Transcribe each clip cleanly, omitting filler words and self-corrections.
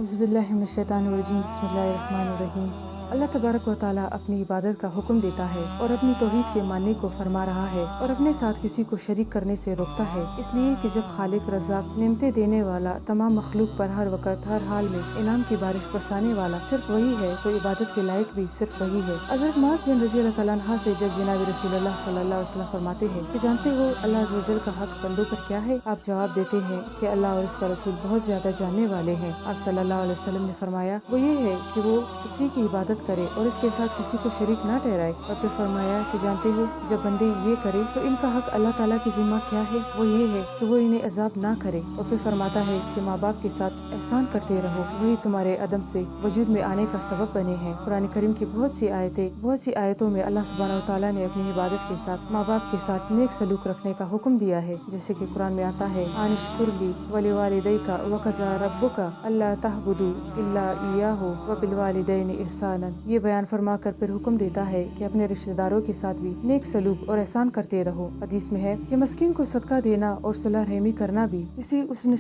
औज़ुबिल्लाहिमिनश्शैतानिर्रजीम बिस्मिल्लाहिर्रहमानिर्रहीम। अल्लाह तबारक व तआला अपनी इबादत का हुक्म देता है और अपनी तौहीद के मानने को फरमा रहा है और अपने साथ किसी को शरीक करने से रोकता है, इसलिए कि जब खालिक रज़ाक नेमतें देने वाला तमाम मखलूक पर हर वक्त हर हाल में इनाम की बारिश बरसाने वाला सिर्फ वही है, तो इबादत के लायक भी सिर्फ वही है। हज़रत मुआज़ बिन रज़ी अल्लाह तआला अन्हा से जब जनाब रसूलुल्लाह सल्लल्लाहु अलैहि वसल्लम फरमाते हैं कि जानते हो अल्लाह अज़्ज़ व जल का हक बंदों पर क्या है, आप जवाब देते हैं कि अल्लाह और उसका रसूल बहुत ज्यादा जानने वाले हैं। आप सल्लल्लाहु अलैहि वसल्लम ने फरमाया वो ये है कि वो इसी की इबादत करे और इसके साथ किसी को शरीक ना ठहराए, और फिर फरमाया कि जानते हो जब बंदे ये करे तो इनका हक अल्लाह ताला की जिम्मा क्या है, वो ये है कि वो इन्हें अजाब ना करे। और फिर फरमाता है कि माँ बाप के साथ एहसान करते रहो, वही तुम्हारे अदम से वजूद में आने का सबब बने हैं। कुरान करीम की बहुत सी आयतों में अल्लाह सुब्हानहू व तआला ने अपनी इबादत के साथ माँ बाप के साथ नेक सलूक रखने का हुक्म दिया है, जैसे कि कुरान में आता है अनिश्कुरली वलिवालिदैका वकज़ा रब्बुका अल्ला तअबुदू इल्ला इय्याहु व बिल वालिदैनि इहसानन। ये बयान फरमा कर फिर हुक्म देता है कि अपने रिश्तेदारों के साथ भी नेक सलूक और एहसान करते रहो। हदीस में है कि मस्कीन को सदका देना और सुलह रहमी करना भी इसी उसने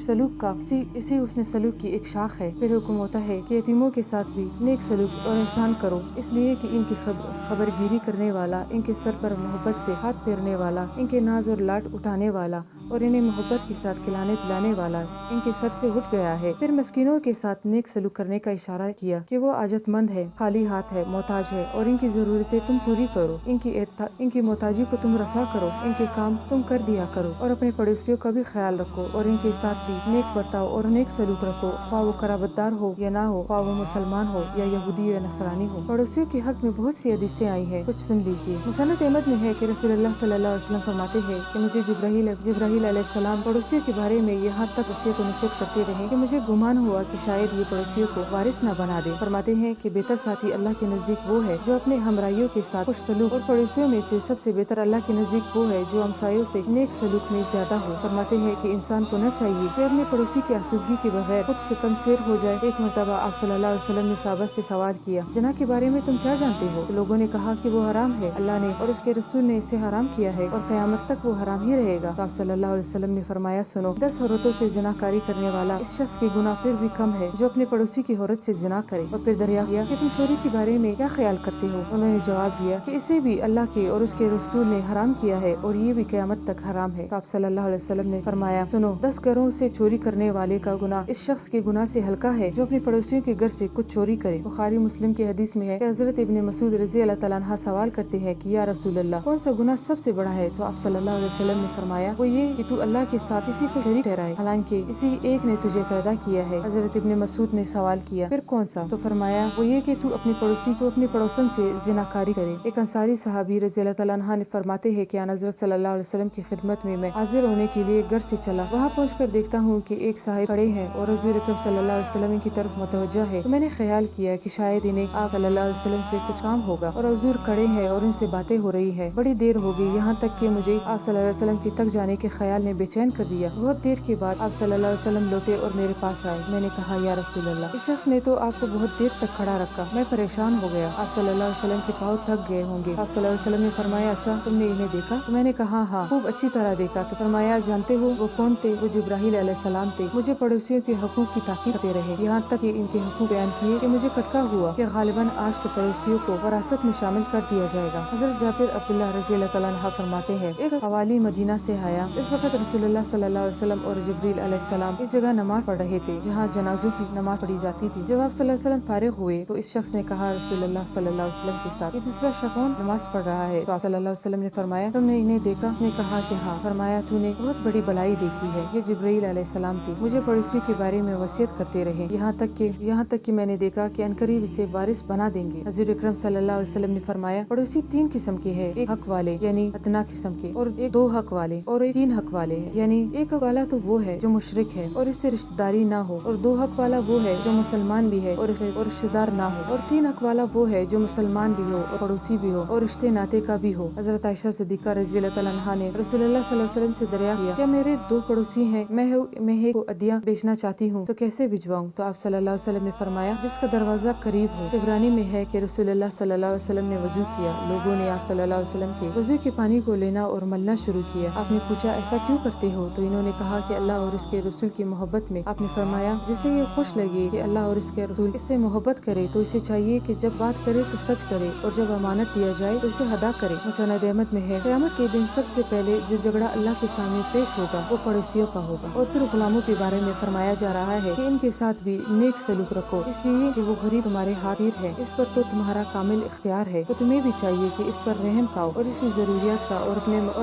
सलूक की एक शाख है। फिर हुक्म होता है कि यतीमों के साथ भी नेक सलूक और एहसान करो, इसलिए कि इनकी खबरगिरी करने वाला, इनके सर पर मोहब्बत से हाथ फेरने वाला, इनके नाज और लाड उठाने वाला और इन्हें मोहब्बत के साथ खिलाने पिलाने वाला इनके सर से उठ गया है। फिर मस्कीनों के साथ नेक सलूक करने का इशारा किया कि वो आजतमंद है, खाली हाथ है, मोहताज है, और इनकी जरूरतें तुम पूरी करो, इनकी मोहताजी को तुम रफा करो, इनके काम तुम कर दिया करो, और अपने पड़ोसियों का भी ख्याल रखो और इनके साथ भी नेक बर्ताव और नेक सलूक रखो, ख्वाह वो कराबतदार हो या ना हो, ख्वाह वो मुसलमान हो या यहूदी या नसरानी हो। पड़ोसियों के हक में बहुत सी हदीसें आई हैं, कुछ सुन लीजिए। मुसन्नद अहमद में है कि रसूलुल्लाह सल्लल्लाहु अलैहि वसल्लम फरमाते हैं कि मुझे जिब्राहील अलैहिस्सलाम पड़ोसियों के बारे में यहाँ तक वसीयत और नसीहत करते रहे कि मुझे गुमान हुआ कि शायद ये पड़ोसियों को वारिस न बना दे। फरमाते हैं कि बेहतर साथी अल्लाह के नजदीक वो है जो अपने हमराइयों के साथ खुश सलूक, और पड़ोसियों में से सबसे बेहतर अल्लाह के नजदीक वो है जो हमसायों से नेक सलूक में ज्यादा हो। फरमाते हैं कि इंसान को न चाहिए कि अपने पड़ोसी की आसूदगी के बगैर खुद शिकम शेर हो जाए। एक मरतबा आप सल्लल्लाहु अलैहि वसल्लम ने सहाबा से सवाल किया, ज़िना के बारे में तुम क्या जानते हो? तो लोगों ने कहा कि वो हराम है, अल्लाह ने और उसके रसूल ने इसे हराम किया है और क़यामत तक वो हराम ही रहेगा। तो आप सल्लल्लाहु अलैहि वसल्लम ने फरमाया, सुनो, 10 औरतों से ज़िनाकारी करने वाला इस शख्स के गुनाह फिर भी कम है जो अपने पड़ोसी की औरत से ज़िना करे। और फिर दरिया किया कि तुम चोरी के बारे में क्या ख्याल करते हो? उन्होंने जवाब दिया कि इसे भी अल्लाह के और उसके रसूल ने हराम किया है और ये भी क़यामत तक हराम है। तो आप सल्लल्लाहु अलैहि वसल्लम ने फरमाया, सुनो, 10 घरों से चोरी करने वाले का गुनाह इस शख्स के गुनाह से हल्का है जो अपने पड़ोसियों के घर से कुछ चोरी करे। बुखारी मुस्लिम की हदीस में है कि हज़रत इब्न मसूद रज़ी अल्लाह तआला अन्हा सवाल करते हैं कि या रसूल अल्लाह, कौन सा गुनाह सबसे बड़ा है? तो आप सल्लल्लाहु अलैहि वसल्लम ने फरमाया, वो ये कि तू अल्लाह के साथ किसी को शरीक ठहराए, हालांकि इसी एक ने तुझे पैदा किया है। हज़रत इब्न मसूद ने सवाल किया, फिर कौन सा? तो फरमाया, वो ये कि तू अपने पड़ोसन से ज़िनाकारी करे। एक अंसारी सहाबी रज़ी अल्लाह तआला अन्हा ने फरमाते हैं कि हज़रत सल्लल्लाहु अलैहि वसल्लम की खिदमत में मैं हाजिर होने के लिए घर से चला। वहाँ पहुंचकर देखता हूँ कि एक साहिब खड़े हैं और हुज़ूर अकरम सल्लल्लाहु अलैहि वसल्लम की तरफ मुतवज्जा है। तो मैंने ख्याल किया कि शायद इन्हें आप सल्लल्लाहु अलैहि वसल्लम से कुछ काम होगा, और हुज़ूर खड़े हैं और इनसे बातें हो रही है। बड़ी देर हो गई, यहाँ तक कि मुझे आप सल्लल्लाहु अलैहि वसल्लम के तक जाने के ख्याल ने बेचैन कर दिया। बहुत देर के बाद आप सल्लल्लाहु अलैहि वसल्लम लौटे और मेरे पास आए। मैंने कहा, या रसूल अल्लाह, इस शख्स ने तो आपको बहुत देर तक खड़ा रखा, मैं परेशान हो गया। आप सल्लल्लाहु अलैहि वसल्लम के पाँव थक गए होंगे। आप सल्लल्लाहु अलैहि वसल्लम ने फरमाया, अच्छा, तुमने इन्हें देखा? तो मैंने कहा, हाँ, खूब अच्छी तरह देखा। तो फरमाया, जानते हो वो कौन थे? वो जिब्राहील अलैहिस्सलाम थे। मुझे पड़ोसियों के हकूक की ताकीद करते रहे, यहाँ तक कि इनके हकूक बयान किए कि मुझे खटका हुआ कि गालिबन आज तो पड़ोसियों को विरासत में शामिल कर दिया जाएगा। हज़रत जाबिर अब्दुल्लाह रज़ी अल्लाह तआला अन्हु फरमाते हैं, एक हवाली मदीना से आया। इस वक्त रसूलुल्लाह सल्लल्लाहु अलैहि वसल्लम और जिब्रील अलैहिस्सलाम इस जगह नमाज पढ़ रहे थे जहाँ जनाजों की नमाज पढ़ी जाती थी। जब आप सल्लल्लाहु अलैहि वसल्लम फारिग हुए तो इस शख्स ने कहा, रसूलुल्लाह सल्लल्लाहु अलैहि वसल्लम के साथ ये दूसरा शख्स कौन नमाज पढ़ रहा है? तो आप सल्लल्लाहु अलैहि वसल्लम ने फरमाया, तुमने इन्हें देखा? उसने कहा कि हाँ। फरमाया, तूने बहुत बड़ी भलाई देखी है, ये जिब्रील अलैहिस्सलाम थे, मुझे पड़ोसियों के बारे में वसीयत करते रहे, यहाँ तक कि मैंने देखा कि अनकरीब इसे वारिस बना देंगे। हज़ूर अकरम सल्लल्लाहु अलैहि वसल्लम ने फरमाया, पड़ोसी 3 किस्म के हैं, एक हक वाले यानी अदना किस्म के, और एक 2 हक वाले और एक 3 हक वाले हैं। यानी एक हक वाला तो वो है जो मुशरिक है और इससे रिश्तेदारी ना हो, और 2 हक वाला वो है जो मुसलमान भी है और रिश्तेदार ना हो, और 3 हक वाला वो है जो मुसलमान भी हो और पड़ोसी भी हो और रिश्ते नाते का भी हो। हज़रत आयशा सिद्दीक़ा रज़ी अल्लाह तआला अन्हा ने रसूलुल्लाह सल्लल्लाहु अलैहि वसल्लम से दरिया किया, क्या मेरे 2 पड़ोसी हैं, मैं एक को अदिया बेचना चाहती हूँ तो कैसे भिजवाऊँ? तो आप सल्लल्लाहु अलैहि वसल्लम ने फरमाया, जिसका दरवाजा करीब हो। इब्रानी में है कि रसूलुल्लाह सल्लल्लाहु अलैहि वसल्लम ने वजू किया, लोगों ने आप सल्लल्लाहु अलैहि वसल्लम के वजू के पानी को लेना और मलना शुरू किया। आपने पूछा, ऐसा ऐसा क्यों करते हो? तो इन्होंने कहा कि अल्लाह और इसके रसूल की मोहब्बत में। आपने फरमाया जिसे ये खुश लगे कि अल्लाह और इसके रसूल इससे मोहब्बत करे तो इसे चाहिए कि जब बात करे तो सच करे और जब अमानत दिया जाए तो इसे अदा करे। मुसनद अहमद में है क़यामत के दिन सबसे पहले जो झगड़ा अल्लाह के सामने पेश होगा वो पड़ोसियों का होगा। और फिर गुलामों के बारे में फरमाया जा रहा है कि इनके साथ भी नेक सलूक रखो, इसलिए कि वो गरीब तुम्हारे हाजिर है, इस पर तो तुम्हारा कामिल इख्तियार है, तो तुम्हें भी चाहिए कि इस पर रहम खाओ और इसकी जरूरियात का और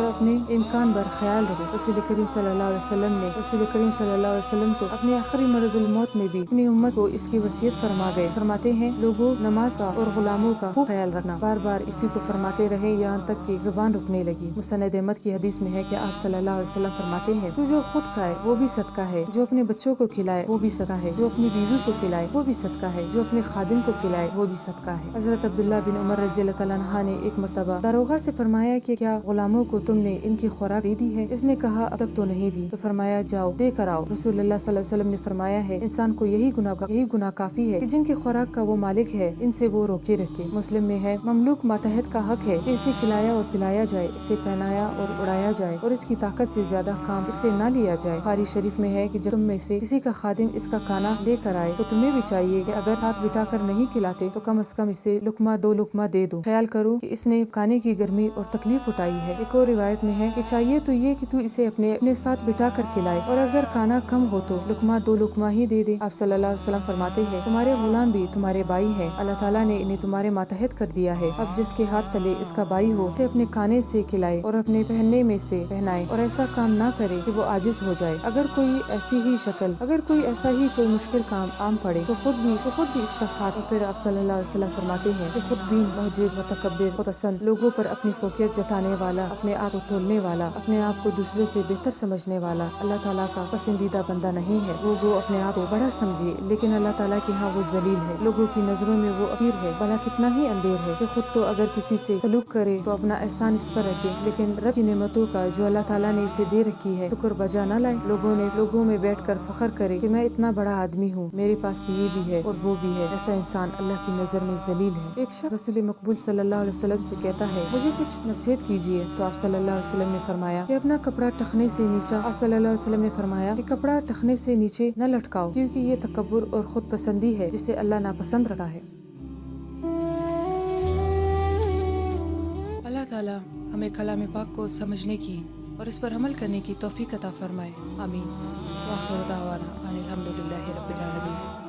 अपने इम्कान पर ख्याल रखो। रसूल करीम सल्लल्लाहु अलैहि वसल्लम तो अपने आखिरी मरज़ुल मौत में भी अपनी उम्मत को इसकी वसीयत फरमा गए। फरमाते हैं लोगों नमाज का और गुलामों का खूब ख्याल रखना। बार बार इसी को फरमाते रहे यहाँ तक कि जुबान रुकने लगी। मुसनद अहमद की हदीस में है कि आप सल्लल्लाहु अलैहि वसल्लम फरमाते हैं तू जो खुद खाए वो भी सदका है, जो अपने बच्चों को खिलाए वो भी सदका है, जो अपनी बीवी को खिलाए वो भी सदका है, जो अपने खादिम को खिलाए वो भी सदका है। हज़रत अब्दुल्लाह बिन उमर रज़ियल्लाहु तआला अन्हा ने एक मरतबा दारोगा से फरमाया कि क्या गुलामों को तुमने इनकी खुराक दे दी है? इसने कहा अब तक तो नहीं दी। तो फरमाया जाओ दे कर आओ। रसूलुल्लाह सल्लल्लाहु अलैहि वसल्लम ने फरमाया है इंसान को यही गुनाह काफी है कि जिनकी खुराक का वो मालिक है इनसे वो रोके रखे। मुस्लिम में है ममलूक मातहत का हक है कि इसे खिलाया और पिलाया जाए, इसे पहनाया और उड़ाया जाए और इसकी ताकत से ज्यादा काम इससे न लिया जाए। बुखारी शरीफ में है कि जब तुम में से किसी का खादिम इसका खाना लेकर आए तो तुम्हें भी चाहिए कि अगर हाथ बिठाकर नहीं खिलाते तो कम से कम इसे लुकमा दो लुकमा दे दो। ख्याल करो कि इसने खाने की गर्मी और तकलीफ उठाई है। एक और रिवायत में है कि चाहिए तो ये कि तू इसे अपने साथ बिठा कर खिलाए और अगर खाना कम हो तो लुकमा दो लुकमा ही दे दे। आप सल्लल्लाहु अलैहि वसल्लम फरमाते हैं तुम्हारे गुलाम भी तुम्हारे भाई हैं, अल्लाह ताला ने इन्हें तुम्हारे मातहत कर दिया है। अब जिसके हाथ तले इसका भाई हो उसे अपने खाने से खिलाए और अपने पहनने में से पहनाए और ऐसा काम ना करे कि वो आजिज हो जाए। अगर कोई ऐसा ही कोई मुश्किल काम आम पड़े तो खुद भी इसका साथ। और फिर आप सल्लल्लाहु अलैहि वसल्लम फरमाते हैं कि खुद भी मुहज्जिब मुतकब्बिर पसंद, लोगों पर अपनी फोकियत जताने वाला, अपने आप को तोलने वाला, अपने आप को दूसरे से बेहतर समझने वाला अल्लाह ताला का पसंदीदा बंदा नहीं है। वो अपने आप को बड़ा समझे लेकिन अल्लाह ताला के यहाँ वो जलील है, लोगों की नजरों में वो अकीर है। भला कितना ही अंधेर है कि खुद तो अगर किसी से सलूक करे तो अपना एहसान इस पर रखे, लेकिन रब की नेमतों का जो अल्लाह ताला ने इसे दे रखी है शुक्र बजा न लाए। लोगों में बैठकर फख्र करे कि मैं इतना बड़ा आदमी हूँ, मेरे पास ये भी है और वो भी है। ऐसा इंसान अल्लाह की नजर में जलील है। एक शख्स रसूल मकबूल सल्लल्लाहु अलैहि वसल्लम से कहता है मुझे कुछ नसीहत कीजिए। तो आप सल्लल्लाहु अलैहि वसल्लम ने फरमाया कि अपना कपड़ा टखने से नीचे आप सल्लल्लाहु अलैहि वसल्लम ने फरमाया कि कपड़ा टखने से नीचे न लटकाओ क्योंकि ये तकब्बुर और खुद पसंदी है जिसे अल्लाह नापसंद रखता है। अल्लाह ताला हमें कलाम पाक को समझने की और इस पर अमल करने की तौफीक अता फरमाए। आमीन। व आखिर दावाना अनिल हम्दुलिल्लाहि रब्बिल आलमीन।